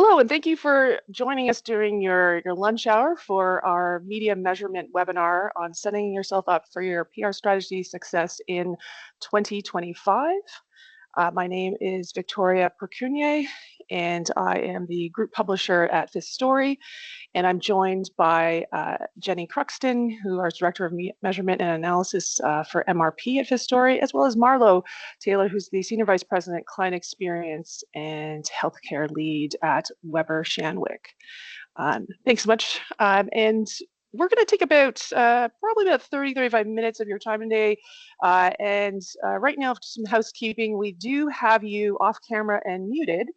Hello, and thank you for joining us during your lunch hour for our media measurement webinar on setting yourself up for your PR strategy success in 2025. My name is Victoria Percunier, and I am the group publisher at Fifth Story. And I'm joined by Jenny Cruxton, who is Director of Measurement and Analysis for MRP at Fifth Story, as well as Marlo Taylor, who's the Senior Vice President, Client Experience and Healthcare Lead at Weber Shandwick. Thanks so much. And we're going to take about probably about 35 minutes of your time today. And right now, for some housekeeping, we do have you off camera and muted,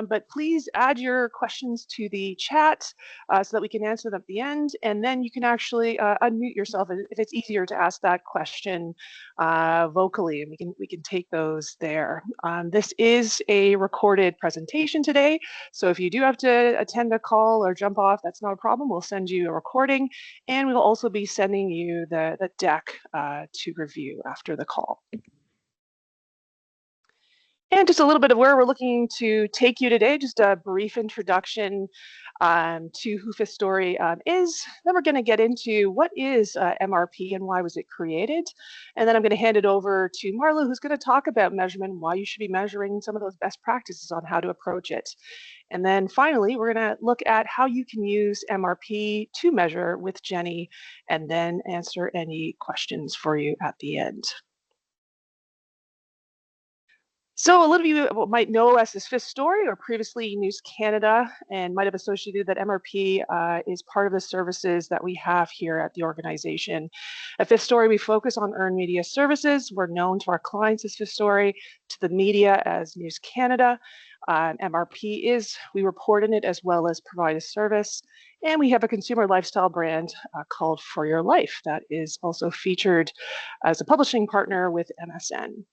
but please add your questions to the chat so that we can answer them at the end. And then you can actually unmute yourself if it's easier to ask that question vocally, and we can take those there. This is a recorded presentation today, so if you do have to attend a call or jump off, that's not a problem. We'll send you a recording, and we'll also be sending you the deck to review after the call. And just a little bit of where we're looking to take you today, just a brief introduction to who Fifth Story is. Then we're going to get into what is MRP and why was it created. And then I'm going to hand it over to Marlo, who's going to talk about measurement, why you should be measuring some of those best practices on how to approach it. And then finally, we're going to look at how you can use MRP to measure with Jenny, and then answer any questions for you at the end. So a lot of you might know us as Fifth Story or previously News Canada, and might have associated that MRP is part of the services that we have here at the organization. At Fifth Story, we focus on earned media services. We're known to our clients as Fifth Story, to the media as News Canada. MRP is, we report in it as well as provide a service. And we have a consumer lifestyle brand called For Your Life that is also featured as a publishing partner with MSN.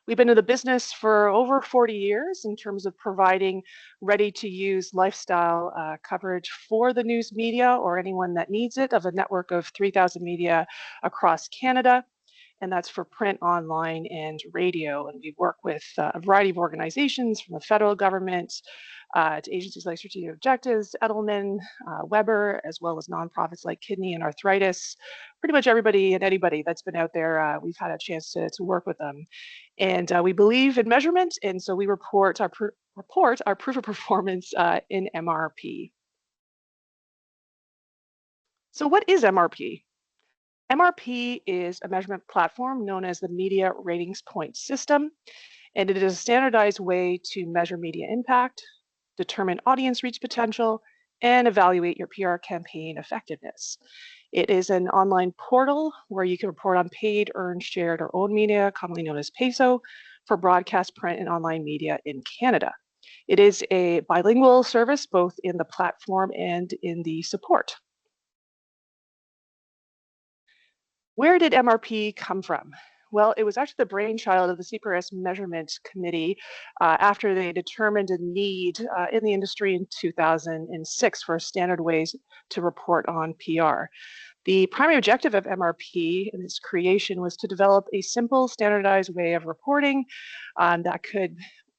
We've been in the business for over 40 years in terms of providing ready-to-use lifestyle coverage for the news media or anyone that needs it, of a network of 3,000 media across Canada. And that's for print, online, and radio. And we work with a variety of organizations, from the federal government to agencies like Strategic Objectives, Edelman, Weber, as well as nonprofits like Kidney and Arthritis. Pretty much everybody and anybody that's been out there, we've had a chance to work with them. And we believe in measurement, and so we report our proof of performance in MRP. So what is MRP? MRP is a measurement platform known as the Media Ratings Point System, and it is a standardized way to measure media impact, determine audience reach potential, and evaluate your PR campaign effectiveness. It is an online portal where you can report on paid, earned, shared, or owned media, commonly known as PASO, for broadcast, print, and online media in Canada. It is a bilingual service, both in the platform and in the support. Where did MRP come from? Well, it was actually the brainchild of the CPRS Measurement Committee after they determined a need in the industry in 2006 for standard ways to report on PR. The primary objective of MRP in its creation was to develop a simple, standardized way of reporting that could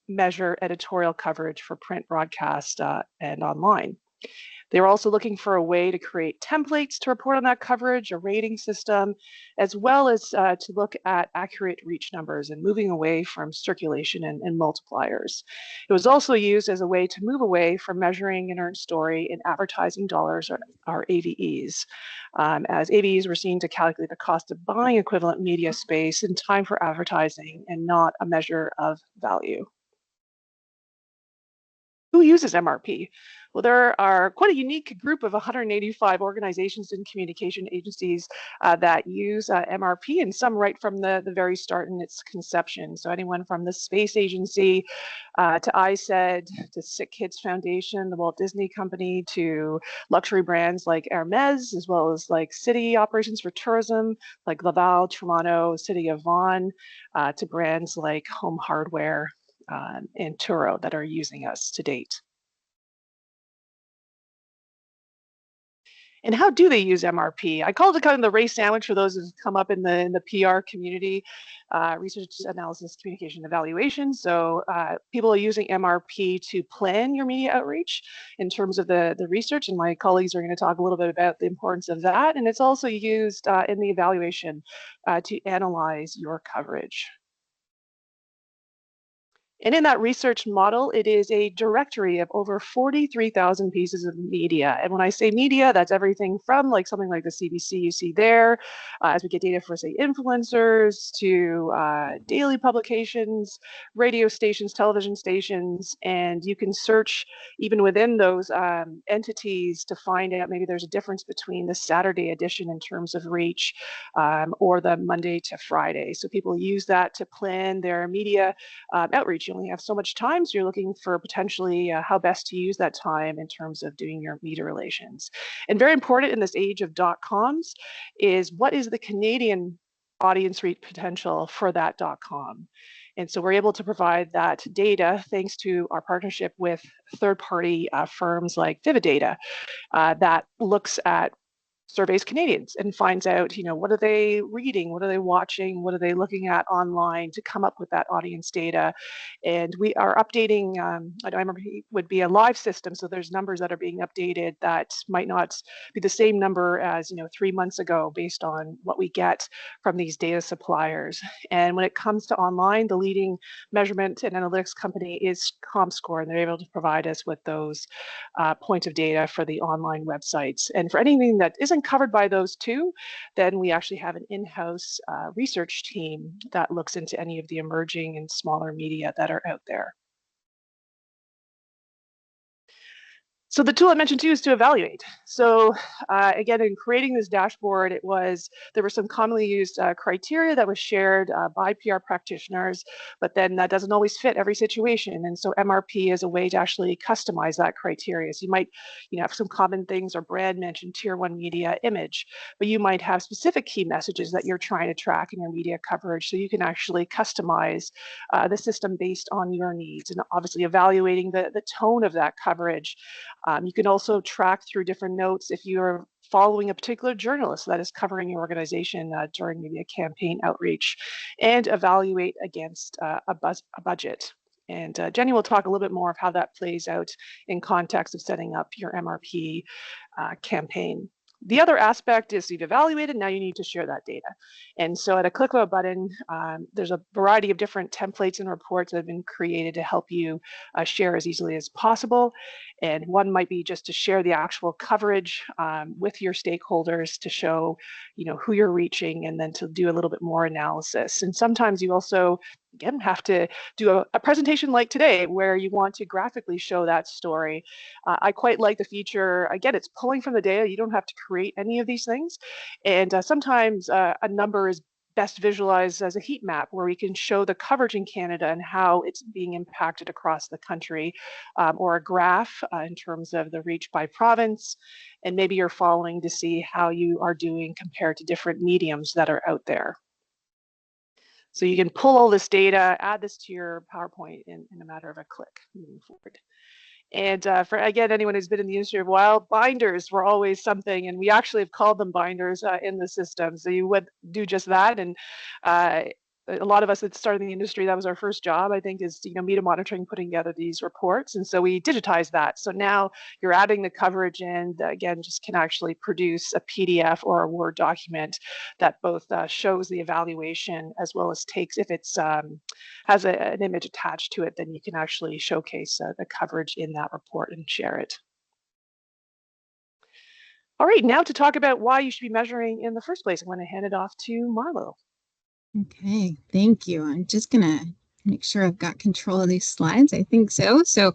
measure editorial coverage for print, broadcast, and online. They were also looking for a way to create templates to report on that coverage, a rating system, as well as to look at accurate reach numbers and moving away from circulation and multipliers. It was also used as a way to move away from measuring an earned story in advertising dollars, or AVEs, as AVEs were seen to calculate the cost of buying equivalent media space in time for advertising and not a measure of value. Who uses MRP? Well, there are quite a unique group of 185 organizations and communication agencies that use MRP, and some right from the very start in its conception. So anyone from the Space Agency to ISED, to Sick Kids Foundation, the Walt Disney Company, to luxury brands like Hermes, as well as like city operations for tourism, like Laval, Toronto, City of Vaughan, to brands like Home Hardware and Turo that are using us to date. And how do they use MRP? I call it kind of the race sandwich for those who've come up in the PR community, research, analysis, communication, evaluation. So people are using MRP to plan your media outreach in terms of the research, and my colleagues are going to talk a little bit about the importance of that. And it's also used in the evaluation to analyze your coverage. And in that research model, it is a directory of over 43,000 pieces of media. And when I say media, that's everything from like something like the CBC you see there, as we get data for, say, influencers, to daily publications, radio stations, television stations. And you can search even within those entities to find out maybe there's a difference between the Saturday edition in terms of reach or the Monday to Friday. So people use that to plan their media outreach. You only have so much time, so you're looking for potentially how best to use that time in terms of doing your media relations. And very important in this age of .coms is what is the Canadian audience reach potential for that .com. And so we're able to provide that data thanks to our partnership with third-party firms like Vivid Data that looks at surveys Canadians and finds out, what are they reading, what are they watching, what are they looking at online to come up with that audience data. And we are updating, I remember it would be a live system, so there's numbers that are being updated that might not be the same number as 3 months ago based on what we get from these data suppliers. And when it comes to online, the leading measurement and analytics company is ComScore, and they're able to provide us with those points of data for the online websites. And for anything that isn't covered by those two, then we actually have an in-house research team that looks into any of the emerging and smaller media that are out there. So the tool I mentioned too is to evaluate. So again, in creating this dashboard, there were some commonly used criteria that was shared by PR practitioners, but then that doesn't always fit every situation. And so MRP is a way to actually customize that criteria. So you might, have some common things or brand mentioned, tier one media, image, but you might have specific key messages that you're trying to track in your media coverage. So you can actually customize the system based on your needs, and obviously evaluating the tone of that coverage. You can also track through different notes if you're following a particular journalist that is covering your organization during maybe a campaign outreach, and evaluate against a budget. And Jenny will talk a little bit more of how that plays out in context of setting up your MRP campaign. The other aspect is you've evaluated, now you need to share that data. And so at a click of a button, there's a variety of different templates and reports that have been created to help you share as easily as possible. And one might be just to share the actual coverage with your stakeholders to show, who you're reaching, and then to do a little bit more analysis. And sometimes you also, again, have to do a presentation like today where you want to graphically show that story. I quite like the feature. Again, it's pulling from the data. You don't have to create any of these things. And sometimes a number is best visualized as a heat map where we can show the coverage in Canada and how it's being impacted across the country, or a graph in terms of the reach by province. And maybe you're following to see how you are doing compared to different mediums that are out there. So you can pull all this data, add this to your PowerPoint in a matter of a click moving forward. And for, again, anyone who's been in the industry a while, binders were always something, and we actually have called them binders in the system. So you would do just that. And a lot of us that started in the industry, that was our first job, I think, is media monitoring, putting together these reports. And so we digitized that. So now you're adding the coverage in, again, just can actually produce a PDF or a Word document that both shows the evaluation as well as takes, if it's has an image attached to it, then you can actually showcase the coverage in that report and share it. All right, now to talk about why you should be measuring in the first place, I'm going to hand it off to Marlo. Okay, thank you. I'm just gonna make sure I've got control of these slides. I think so. So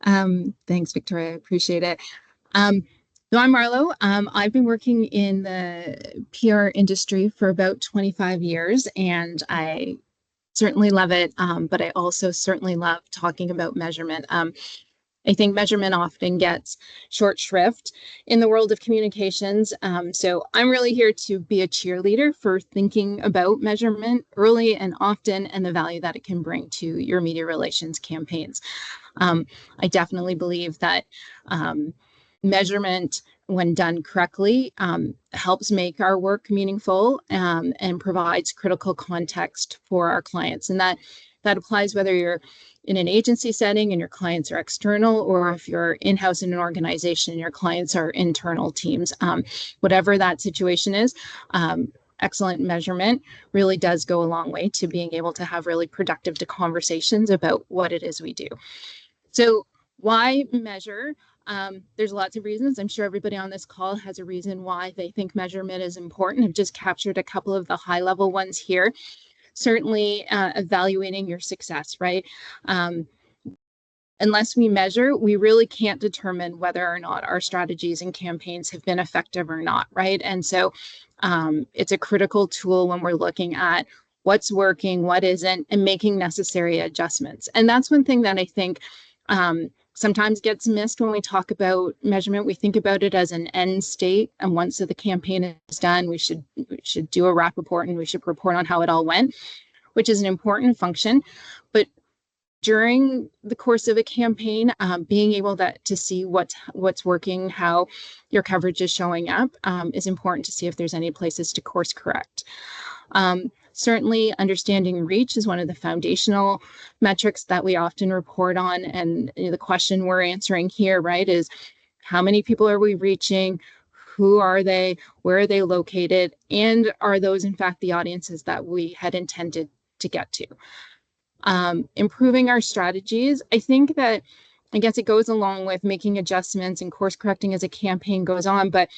thanks, Victoria. I appreciate it. So I'm Marlo. I've been working in the PR industry for about 25 years, and I certainly love it. But I also certainly love talking about measurement. I think measurement often gets short shrift in the world of communications. So I'm really here to be a cheerleader for thinking about measurement early and often, and the value that it can bring to your media relations campaigns. I definitely believe that measurement when done correctly, helps make our work meaningful, and provides critical context for our clients. And that applies whether you're in an agency setting and your clients are external, or if you're in-house in an organization and your clients are internal teams. Whatever that situation is, excellent measurement really does go a long way to being able to have really productive conversations about what it is we do. So why measure? There's lots of reasons. I'm sure everybody on this call has a reason why they think measurement is important. I've just captured a couple of the high level ones here. Certainly evaluating your success, right? Unless we measure, we really can't determine whether or not our strategies and campaigns have been effective or not, right? And so it's a critical tool when we're looking at what's working, what isn't, and making necessary adjustments. And that's one thing that I think sometimes gets missed when we talk about measurement. We think about it as an end state, and once the campaign is done, we should do a wrap report and we should report on how it all went, which is an important function. But during the course of a campaign, being able to see what's working, how your coverage is showing up, is important to see if there's any places to course correct. Certainly understanding reach is one of the foundational metrics that we often report on. And the question we're answering here, right, is how many people are we reaching? Who are they? Where are they located? And are those in fact the audiences that we had intended to get to? Improving our strategies. I think that, I guess it goes along with making adjustments and course correcting as a campaign goes on, but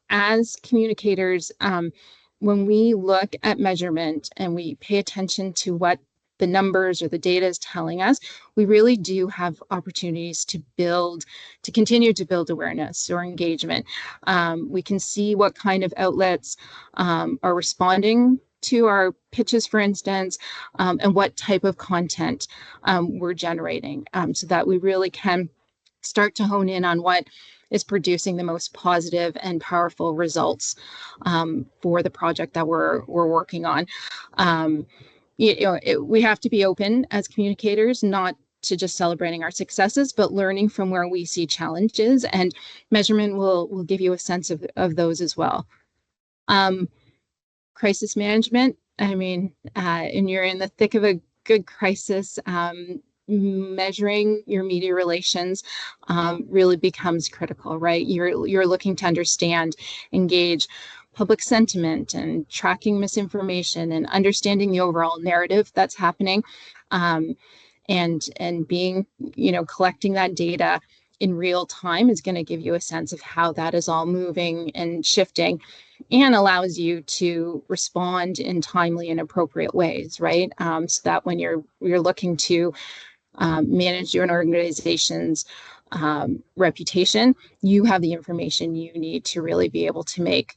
as communicators, when we look at measurement and we pay attention to what the numbers or the data is telling us, we really do have opportunities to continue to build awareness or engagement. We can see what kind of outlets are responding to our pitches, for instance, and what type of content we're generating, so that we really can start to hone in on what is producing the most positive and powerful results for the project that we're working on. We have to be open as communicators, not to just celebrating our successes, but learning from where we see challenges, and measurement will give you a sense of those as well. Crisis management. I mean, and you're in the thick of a good crisis, measuring your media relations really becomes critical, right? You're looking to understand, engage public sentiment, and tracking misinformation, and understanding the overall narrative that's happening, and being, collecting that data in real time is going to give you a sense of how that is all moving and shifting, and allows you to respond in timely and appropriate ways, right? So that when you're looking to manage your organization's reputation, you have the information you need to really be able to make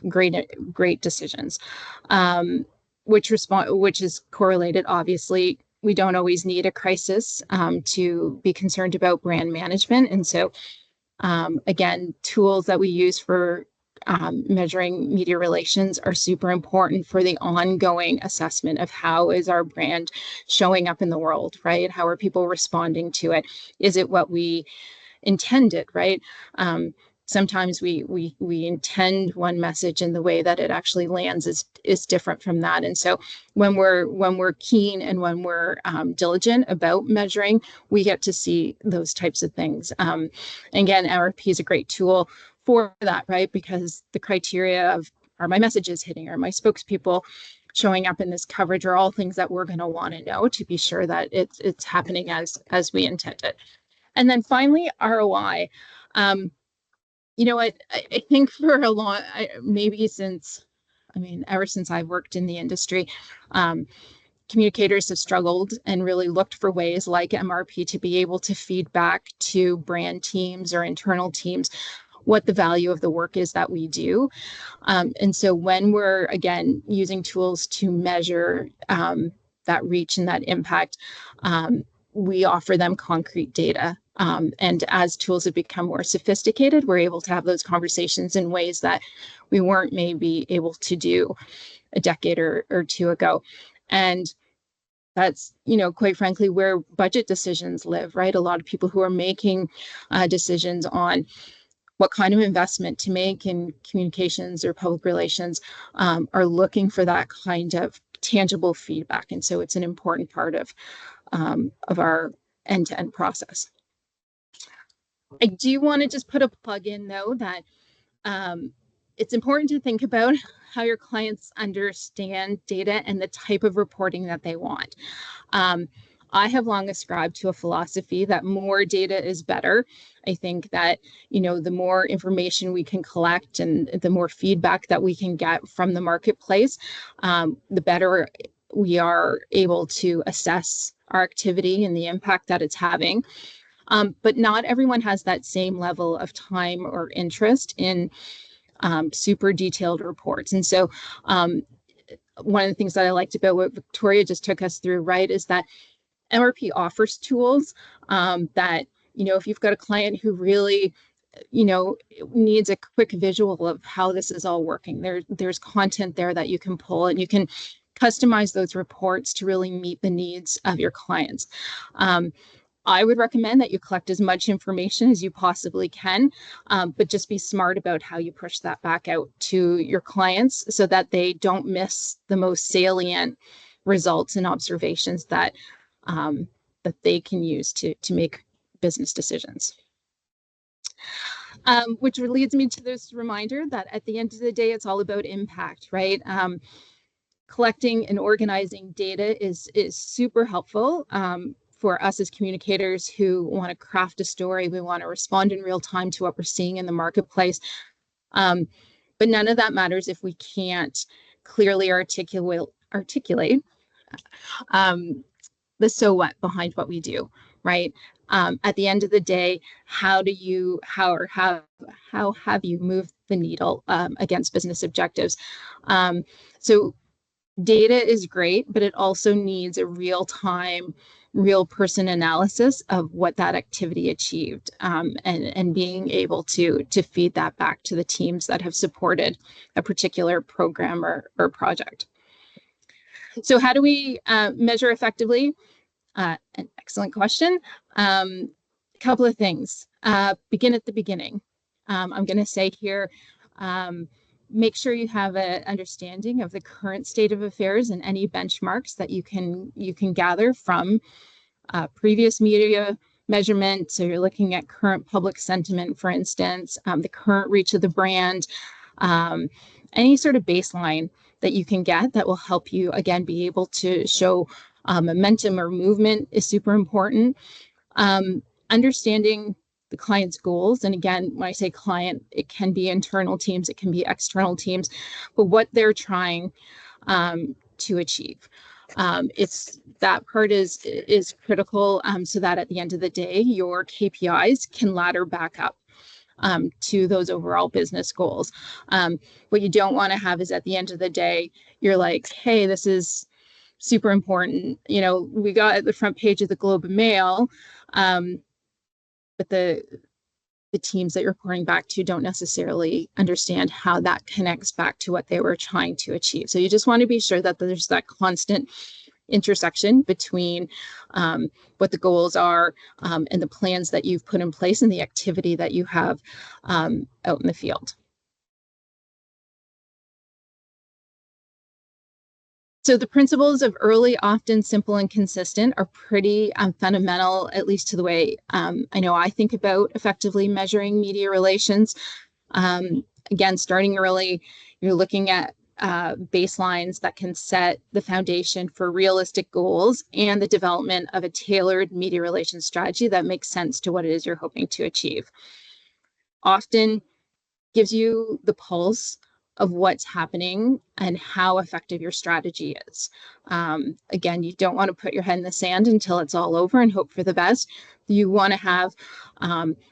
great decisions. Which is correlated, obviously. We don't always need a crisis to be concerned about brand management, and so again, tools that we use for measuring media relations are super important for the ongoing assessment of how is our brand showing up in the world, right? How are people responding to it? Is it what we intended, right? Sometimes we intend one message, and the way that it actually lands is different from that. And so when we're keen and when we're diligent about measuring, we get to see those types of things. Again, RFP is a great tool for that, right? Because the criteria of, are my messages hitting? Are my spokespeople showing up in this coverage? Are all things that we're going to want to know to be sure that it's happening as we intended. And then finally, ROI. I think for a long, ever since I've worked in the industry, communicators have struggled and really looked for ways like MRP to be able to feed back to brand teams or internal teams what the value of the work is that we do. And so when we're, again, using tools to measure that reach and that impact, we offer them concrete data. And as tools have become more sophisticated, we're able to have those conversations in ways that we weren't maybe able to do a decade or two ago. And that's, quite frankly, where budget decisions live, right? A lot of people who are making decisions on what kind of investment to make in communications or public relations are looking for that kind of tangible feedback. And so it's an important part of our end-to-end process. I do want to just put a plug in, though, that it's important to think about how your clients understand data and the type of reporting that they want. I have long ascribed to a philosophy that more data is better. I think that, the more information we can collect and the more feedback that we can get from the marketplace, the better we are able to assess our activity and the impact that it's having. But not everyone has that same level of time or interest in super detailed reports. And so one of the things that I liked about what Victoria just took us through, right, is that MRP offers tools that, if you've got a client who really, needs a quick visual of how this is all working, there's content there that you can pull, and you can customize those reports to really meet the needs of your clients. I would recommend that you collect as much information as you possibly can, but just be smart about how you push that back out to your clients so that they don't miss the most salient results and observations that they can use to make business decisions. Which leads me to this reminder that at the end of the day, it's all about impact, right? Collecting and organizing data is super helpful for us as communicators who want to craft a story. We want to respond in real time to what we're seeing in the marketplace. But none of that matters if we can't clearly articulate the so what behind what we do, right? At the end of the day, how have you moved the needle against business objectives? So data is great, but it also needs a real-time, real-person analysis of what that activity achieved, and being able to feed that back to the teams that have supported a particular program or project. So how do we measure effectively? An excellent question. A couple of things. Begin at the beginning. I'm going to say here, make sure you have an understanding of the current state of affairs and any benchmarks that you can gather from previous media measurement. So you're looking at current public sentiment, for instance, the current reach of the brand, any sort of baseline that you can get that will help you, again, be able to show momentum or movement is super important. Understanding the client's goals. And again, when I say client, it can be internal teams, it can be external teams, but what they're trying to achieve. That part is critical, so that at the end of the day, your KPIs can ladder back up to those overall business goals. What you don't want to have is at the end of the day, you're like, hey, this is super important. We got at the front page of the Globe and Mail, but the teams that you're reporting back to don't necessarily understand how that connects back to what they were trying to achieve. So you just want to be sure that there's that constant intersection between what the goals are and the plans that you've put in place and the activity that you have out in the field. So the principles of early, often, simple, and consistent are pretty fundamental, at least to the way I know I think about effectively measuring media relations. Again, starting early, you're looking at baselines that can set the foundation for realistic goals and the development of a tailored media relations strategy that makes sense to what it is you're hoping to achieve. Often gives you the pulse of what's happening and how effective your strategy is. Again, you don't want to put your head in the sand until it's all over and hope for the best. You want to have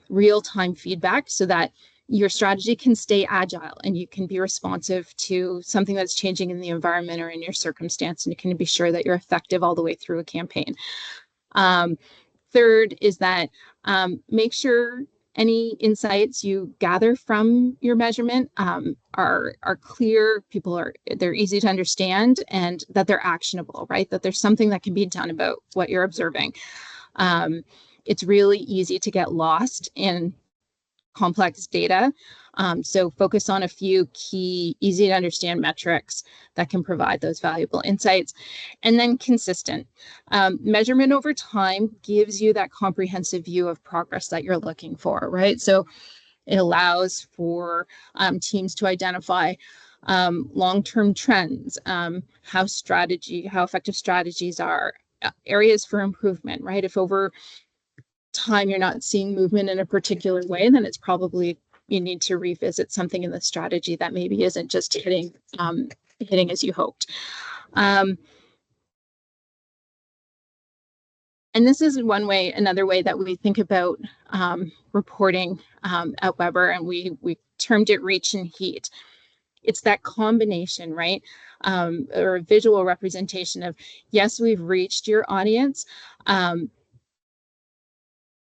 real-time feedback so that your strategy can stay agile and you can be responsive to something that's changing in the environment or in your circumstance, and you can be sure that you're effective all the way through a campaign. Third is that make sure any insights you gather from your measurement are clear, they're easy to understand, and that they're actionable, right? That there's something that can be done about what you're observing. It's really easy to get lost in complex data. So focus on a few key, easy to understand metrics that can provide those valuable insights. And then consistent. Measurement over time gives you that comprehensive view of progress that you're looking for, right? So it allows for teams to identify long-term trends, how effective strategies are, areas for improvement, right? If over time you're not seeing movement in a particular way, then it's probably you need to revisit something in the strategy that maybe isn't just hitting as you hoped. And this is another way that we think about reporting at Weber, and we termed it reach and heat. It's that combination, right? Or a visual representation of, yes, we've reached your audience,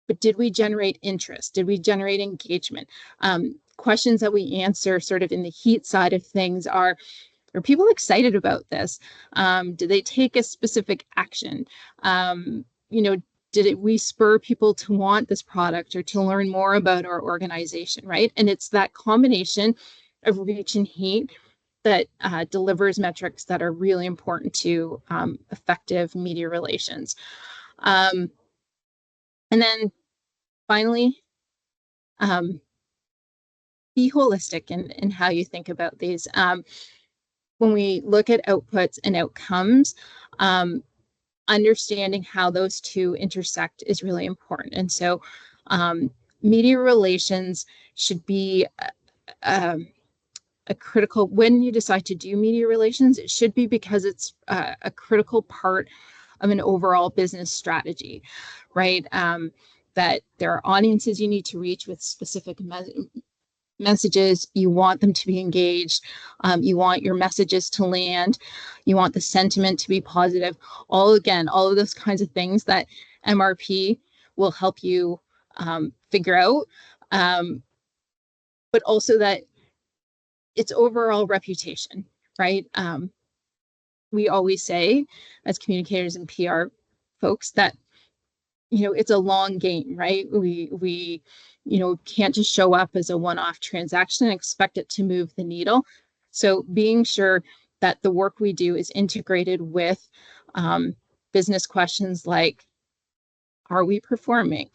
but did we generate interest? Did we generate engagement? Questions that we answer sort of in the heat side of things are people excited about this? Did they take a specific action? Did we spur people to want this product or to learn more about our organization, right? And it's that combination of reach and heat that delivers metrics that are really important to effective media relations. And then finally, be holistic in how you think about these. When we look at outputs and outcomes, understanding how those two intersect is really important. And so media relations should be a critical, when you decide to do media relations, it should be because it's a critical part of an overall business strategy, right? That there are audiences you need to reach with specific messages. You want them to be engaged. You want your messages to land. You want the sentiment to be positive. All of those kinds of things that MRP will help you figure out. But also that it's overall reputation, right? We always say as communicators and PR folks that it's a long game, right? We can't just show up as a one-off transaction and expect it to move the needle. So being sure that the work we do is integrated with business questions like, are we performing?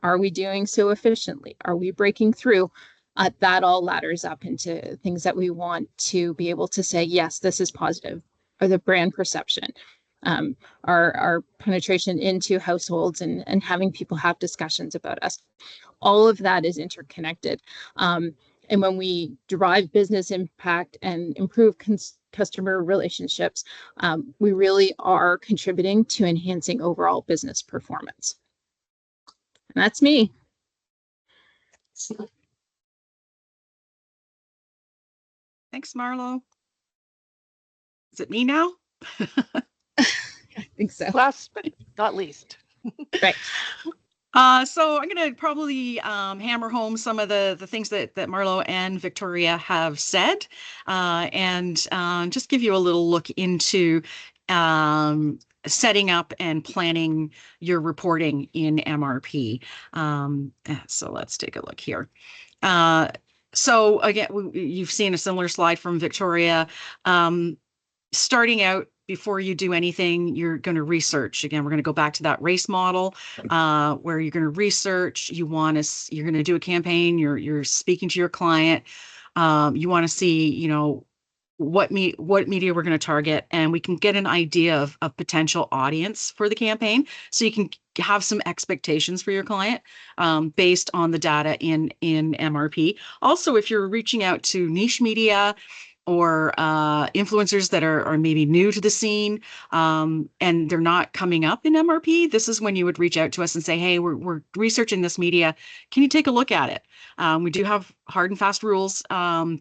Are we doing so efficiently? Are we breaking through? That all ladders up into things that we want to be able to say, yes, this is positive, or the brand perception. Our penetration into households and having people have discussions about us. All of that is interconnected. And when we derive business impact and improve customer relationships, we really are contributing to enhancing overall business performance. And that's me. Thanks, Marlo. Is it me now? I think so. Last but not least. Right. So I'm going to probably hammer home some of the things that Marlo and Victoria have said, and just give you a little look into setting up and planning your reporting in MRP. So let's take a look here. So again, you've seen a similar slide from Victoria. Starting out, before you do anything, you're going to research. Again, we're going to go back to that race model where you're going to research. You're going to do a campaign. You're speaking to your client. You want to see, what media we're going to target, and we can get an idea of potential audience for the campaign, so you can have some expectations for your client based on the data in MRP. Also, if you're reaching out to niche media or influencers that are maybe new to the scene and they're not coming up in MRP, this is when you would reach out to us and say, hey, we're researching this media. Can you take a look at it? We do have hard and fast rules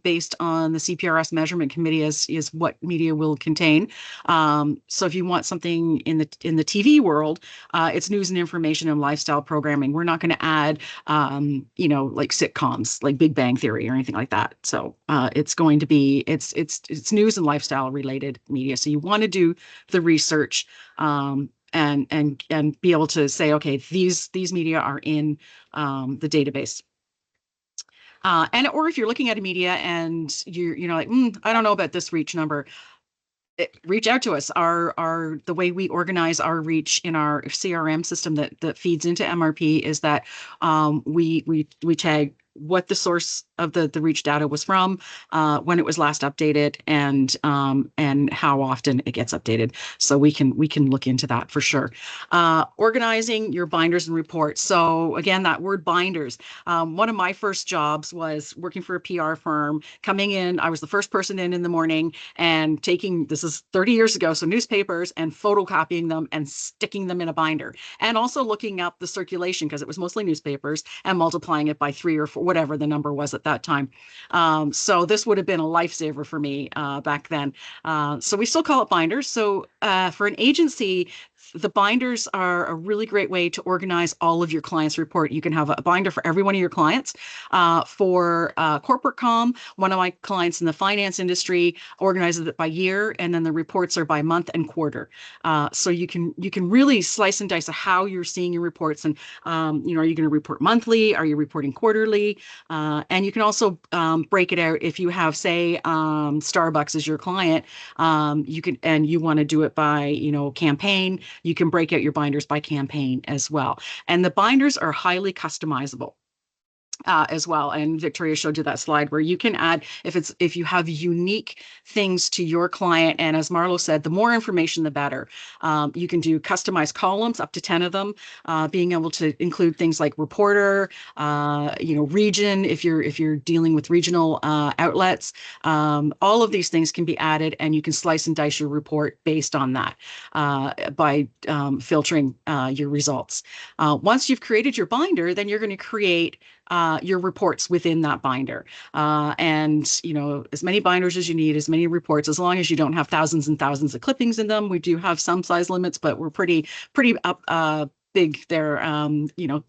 based on the CPRS measurement committee is what media will contain. So if you want something in the TV world, it's news and information and lifestyle programming. We're not going to add, like sitcoms, like Big Bang Theory or anything like that. So it's going to be it's news and lifestyle related media. So you want to do the research and be able to say, okay, these media are in the database. Or if you're looking at a media and you're like, I don't know about this reach number, reach out to us. The way we organize our reach in our CRM system that feeds into MRP is that we tag what the source of the reach data was from, when it was last updated, and how often it gets updated. So we can look into that for sure. Organizing your binders and reports. So again, that word binders. One of my first jobs was working for a PR firm. Coming in, I was the first person in the morning and taking, this is 30 years ago, so newspapers, and photocopying them and sticking them in a binder, and also looking up the circulation, because it was mostly newspapers, and multiplying it by 3 or 4, whatever the number was at that time. So this would have been a lifesaver for me back then. So we still call it binders. So for an agency, the binders are a really great way to organize all of your clients' report. You can have a binder for every one of your clients. For corporate comm, one of my clients in the finance industry organizes it by year, and then the reports are by month and quarter. So you can really slice and dice how you're seeing your reports, and are you going to report monthly? Are you reporting quarterly? And you can also break it out if you have, say, Starbucks as your client. You can, and you want to do it by campaign. You can break out your binders by campaign as well. And the binders are highly customizable as well. And Victoria showed you that slide where you can add, if you have unique things to your client. And as Marlo said, the more information, the better. You can do customized columns, up to 10 of them, being able to include things like reporter, region, if you're dealing with regional outlets. All of these things can be added, and you can slice and dice your report based on that by filtering your results. Once you've created your binder, then you're going to create your reports within that binder. And, as many binders as you need, as many reports, as long as you don't have thousands and thousands of clippings in them. We do have some size limits, but we're pretty up big there.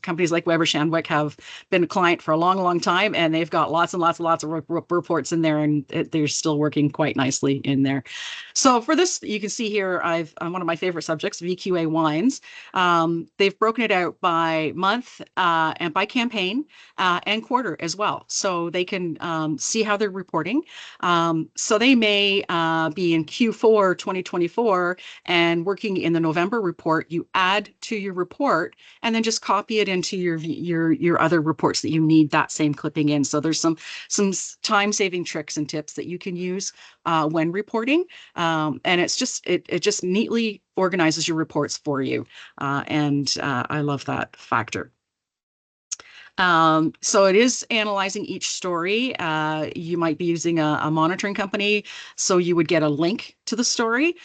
Companies like Weber Shandwick have been a client for a long, long time, and they've got lots and lots and lots of reports in there, and they're still working quite nicely in there. So for this, you can see here, one of my favorite subjects, VQA wines. They've broken it out by month and by campaign and quarter as well. So they can see how they're reporting. So they may be in Q4 2024 and working in the November report. You add to your report and then just copy it into your other reports that you need that same clipping in. So there's some time-saving tricks and tips that you can use when reporting. And it just neatly organizes your reports for you. And I love that factor. So it is analyzing each story. You might be using a monitoring company, so you would get a link to the story.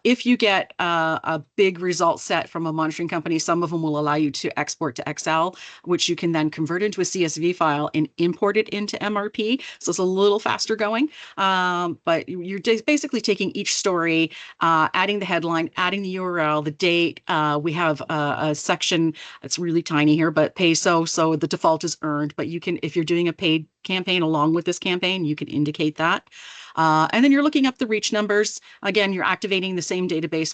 If you get a big result set from a monitoring company, some of them will allow you to export to Excel, which you can then convert into a CSV file and import it into MRP. So it's a little faster going, but you're just basically taking each story, adding the headline, adding the URL, the date. We have a section, it's really tiny here, but peso, so the default is earned, but you can, if you're doing a paid campaign along with this campaign, you can indicate that. And then you're looking up the reach numbers. Again, you're activating the same database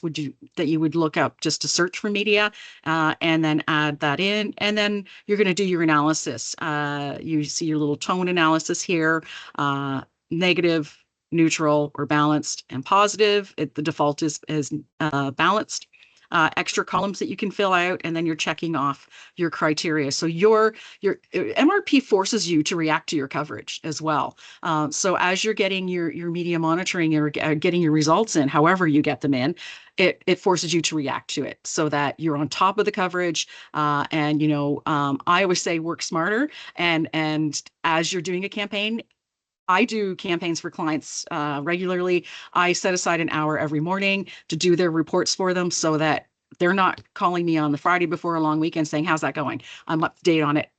that you would look up just to search for media, and then add that in. And then you're going to do your analysis. You see your little tone analysis here, negative, neutral, or balanced, and positive. The default is balanced. Extra columns that you can fill out, and then you're checking off your criteria. So your MRP forces you to react to your coverage as well. So as you're getting your media monitoring or getting your results in, however you get them in, it forces you to react to it so that you're on top of the coverage. And I always say work smarter. And as you're doing a campaign, I do campaigns for clients regularly. I set aside an hour every morning to do their reports for them so that they're not calling me on the Friday before a long weekend saying, how's that going? I'm up to date on it.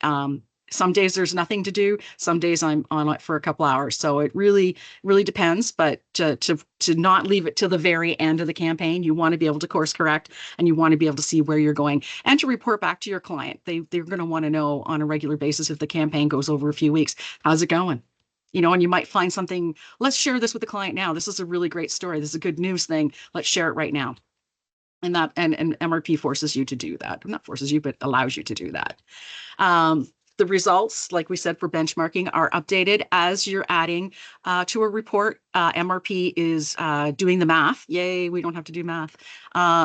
Some days there's nothing to do. Some days I'm on it for a couple hours. So it really, really depends. But to not leave it till the very end of the campaign, you want to be able to course correct, and you want to be able to see where you're going and to report back to your client. They're going to want to know on a regular basis if the campaign goes over a few weeks, how's it going? And you might find something, let's share this with the client now. This is a really great story. This is a good news thing. Let's share it right now. And MRP forces you to do that. Not forces you, but allows you to do that. The results, like we said, for benchmarking are updated as you're adding to a report. MRP is doing the math. Yay, we don't have to do math.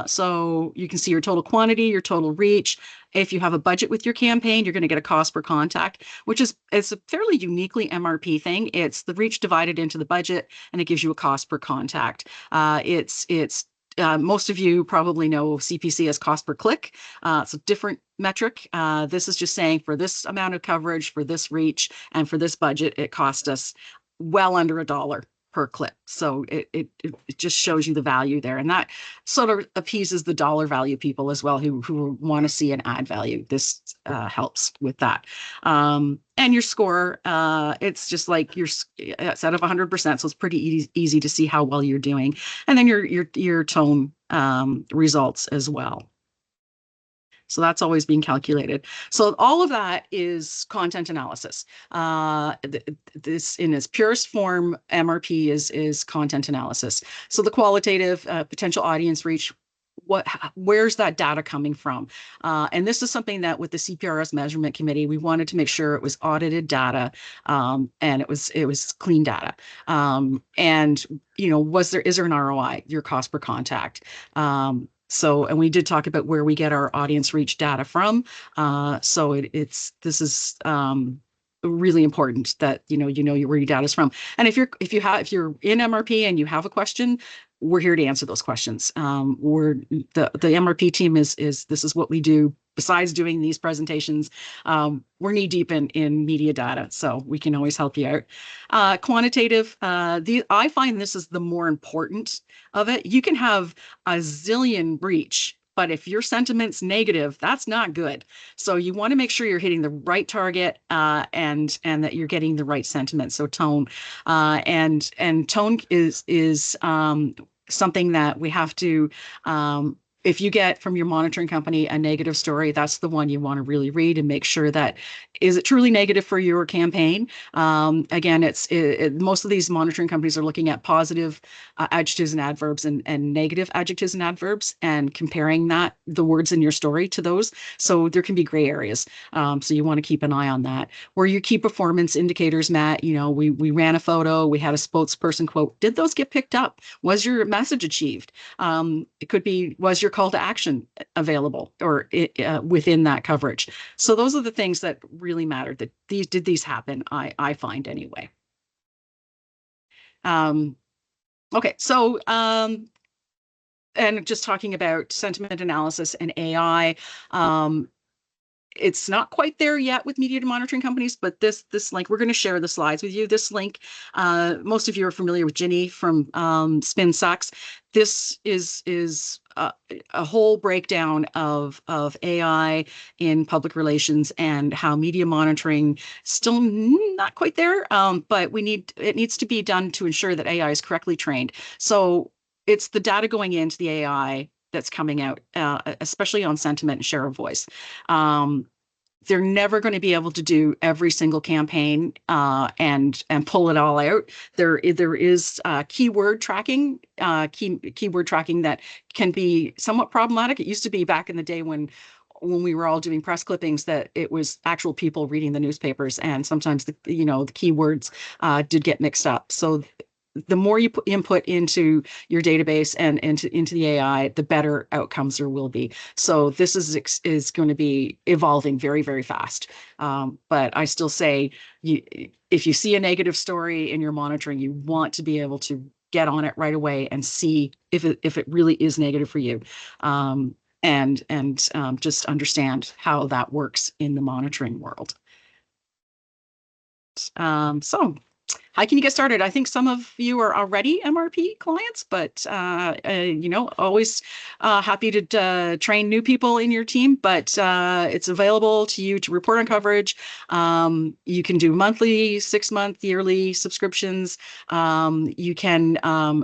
So you can see your total quantity, your total reach. If you have a budget with your campaign, you're going to get a cost per contact, which is it's a fairly uniquely MRP thing. It's the reach divided into the budget, and it gives you a cost per contact. Most of you probably know CPC as cost per click. It's a different metric. This is just saying for this amount of coverage, for this reach, and for this budget, it cost us well under $1 per click. So it just shows you the value there. And that sort of appeases the dollar value people as well who want to see an ad value. This helps with that. And your score, it's just like it's out of 100%. So it's pretty easy to see how well you're doing. And then your tone results as well. So that's always being calculated. So all of that is content analysis. This in its purest form, MRP is content analysis. So the qualitative potential audience reach, where's that data coming from? And this is something that with the CPRS measurement committee, we wanted to make sure it was audited data, and it was clean data. And is there an ROI, your cost per contact? And we did talk about where we get our audience reach data from. So this is really important that where your data is from. And if you're in MRP and you have a question, we're here to answer those questions. The MRP team is this is what we do. Besides doing these presentations, we're knee deep in media data, so we can always help you out. Quantitative, I find this is the more important of it. You can have a zillion reach, but if your sentiment's negative, that's not good. So you want to make sure you're hitting the right target and that you're getting the right sentiment. So tone and tone is something that we have to. If you get from your monitoring company a negative story, that's the one you want to really read and make sure that is it truly negative for your campaign. Again, most of these monitoring companies are looking at positive adjectives and adverbs and negative adjectives and adverbs and comparing the words in your story to those. So there can be gray areas. So you want to keep an eye on that. Where your key performance indicators, Matt, we ran a photo, we had a spokesperson quote. Did those get picked up? Was your message achieved? It could be, was your call to action available or within that coverage? So those are the things that really matter. That did these happen? I find anyway. Okay, so and just talking about sentiment analysis and AI. It's not quite there yet with media monitoring companies, but this link, we're going to share the slides with you. This link, most of you are familiar with Ginny from Spin Sucks. This is a whole breakdown of AI in public relations and how media monitoring still not quite there, but it needs to be done to ensure that AI is correctly trained. So it's the data going into the AI that's coming out, especially on sentiment and share of voice. They're never going to be able to do every single campaign and pull it all out. There is keyword tracking, keyword tracking that can be somewhat problematic. It used to be back in the day when we were all doing press clippings that it was actual people reading the newspapers, and sometimes the keywords did get mixed up. So the more you put input into your database and into the AI, the better outcomes there will be. So this is going to be evolving very, very fast. But I still say, if you see a negative story in your monitoring, you want to be able to get on it right away and see if it really is negative for you, and just understand how that works in the monitoring world. So how can you get started? I think some of you are already MRP clients, but always happy to train new people in your team. But it's available to you to report on coverage. You can do monthly, 6-month, yearly subscriptions. You can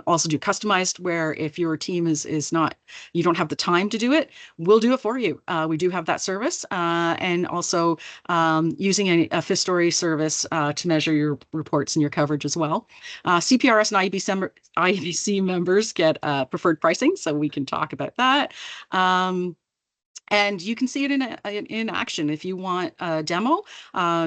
also do customized, where if your team is not, you don't have the time to do it, we'll do it for you. We do have that service, and also using a FIS story service to measure your reports and your coverage as well. CPRS and IBC members get preferred pricing, so we can talk about that. And you can see it in action. If you want a demo,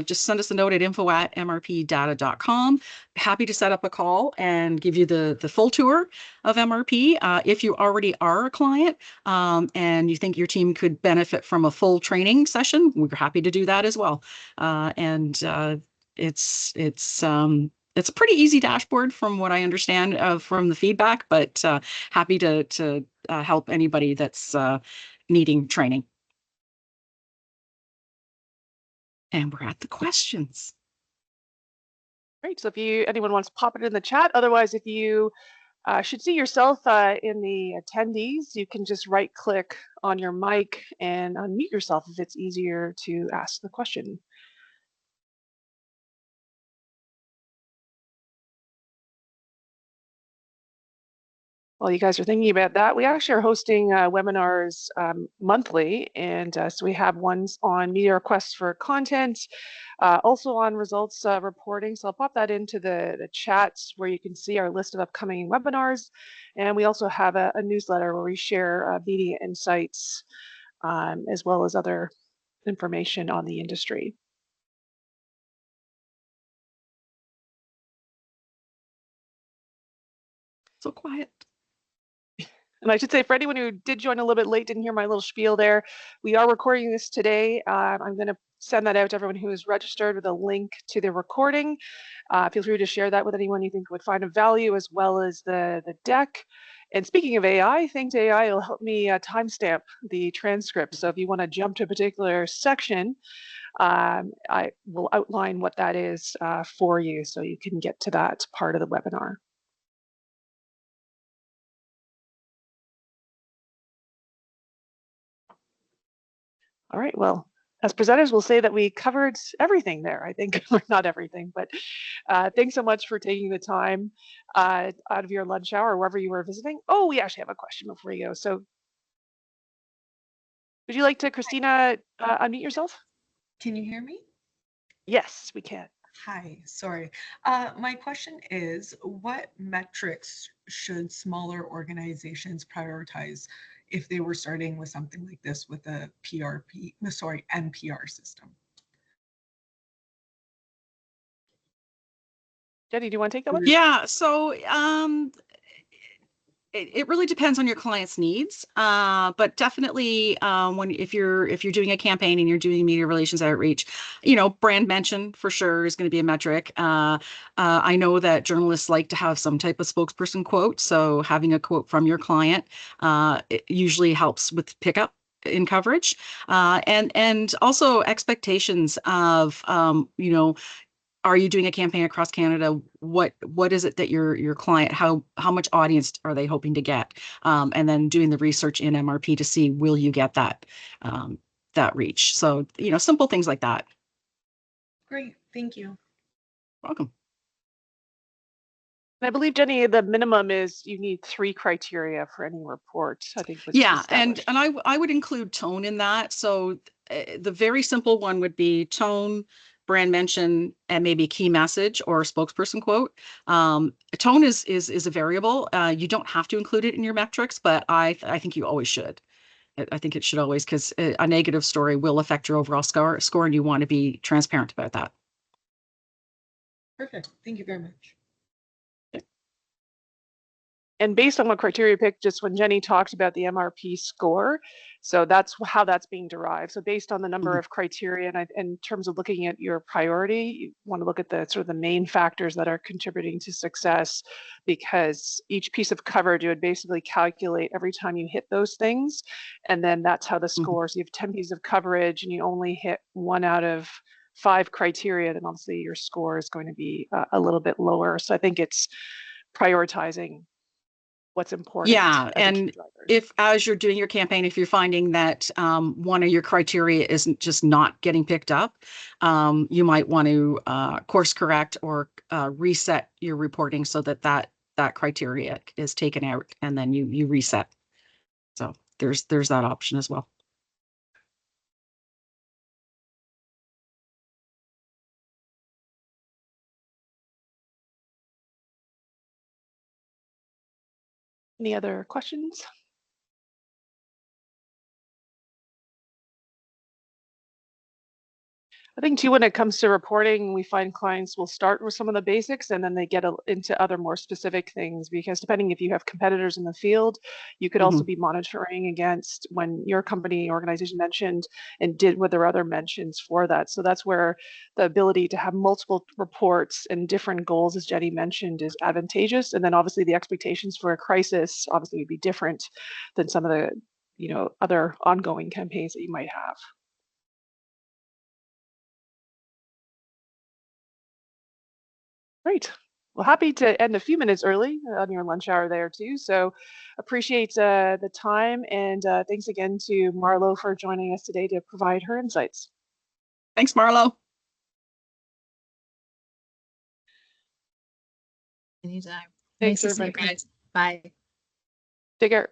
just send us a note at info@mrpdata.com. Happy to set up a call and give you the full tour of MRP. If you already are a client and you think your team could benefit from a full training session, we're happy to do that as well. It's a pretty easy dashboard from what I understand from the feedback, but happy to help anybody that's needing training. And we're at the questions. Great. So if anyone wants to pop it in the chat, otherwise, if you should see yourself in the attendees, you can just right click on your mic and unmute yourself if it's easier to ask the question. While you guys are thinking about that, we actually are hosting webinars monthly, and so we have ones on media requests for content, also on results reporting. So I'll pop that into the chats where you can see our list of upcoming webinars, and we also have a newsletter where we share media insights as well as other information on the industry. So quiet. And I should say, for anyone who did join a little bit late, didn't hear my little spiel there, we are recording this today. I'm going to send that out to everyone who is registered with a link to the recording. Feel free to share that with anyone you think would find of value, as well as the deck. And speaking of AI, thanks AI, it'll help me timestamp the transcript. So if you want to jump to a particular section, I will outline what that is for you so you can get to that part of the webinar. All right, well, as presenters, we'll say that we covered everything there, I think, or not everything, but thanks so much for taking the time out of your lunch hour or wherever you were visiting. Oh, we actually have a question before you go. So would you like to, Christina, unmute yourself? Can you hear me? Yes, we can. Hi, sorry. My question is, what metrics should smaller organizations prioritize if they were starting with something like this with a NPR system? Jenny, do you want to take that one? Yeah, so it really depends on your client's needs, but definitely if you're doing a campaign and you're doing media relations outreach, brand mention for sure is going to be a metric. I know that journalists like to have some type of spokesperson quote, so having a quote from your client it usually helps with pickup in coverage, and also expectations of are you doing a campaign across Canada? What is it that your client, how much audience are they hoping to get? And then doing the research in MRP to see, will you get that reach? So, simple things like that. Great, thank you. Welcome. I believe, Jenny, the minimum is you need 3 criteria for any report, I think was and I would include tone in that. So the very simple one would be tone, brand mention, and maybe key message or spokesperson quote. Tone is a variable. You don't have to include it in your metrics, but I think you always should. I think it should always, because a negative story will affect your overall score, and you want to be transparent about that. Perfect. Thank you very much. And based on what criteria you picked, just when Jenny talked about the MRP score, so that's how that's being derived. So based on the number of criteria, and in terms of looking at your priority, you want to look at the sort of the main factors that are contributing to success, because each piece of coverage you would basically calculate every time you hit those things, and then that's how the score. So you have 10 pieces of coverage, and you only hit 1 out of 5 criteria, then obviously your score is going to be a little bit lower. So I think it's prioritizing what's important. Yeah, and if as you're doing your campaign, if you're finding that one of your criteria isn't just not getting picked up, you might want to course correct or reset your reporting so that criteria is taken out, and then you reset. So there's that option as well. Any other questions? I think too, when it comes to reporting, we find clients will start with some of the basics and then they get into other more specific things, because depending if you have competitors in the field, you could also Mhm. be monitoring against when your company organization mentioned and did with their other mentions for that. So that's where the ability to have multiple reports and different goals, as Jenny mentioned, is advantageous. And then obviously the expectations for a crisis obviously would be different than some of the, other ongoing campaigns that you might have. Great. Well, happy to end a few minutes early on your lunch hour there too. So appreciate the time, and thanks again to Marlo for joining us today to provide her insights. Thanks, Marlo. Anytime. Thanks, Nice to see you everybody. guys. Bye. Take care.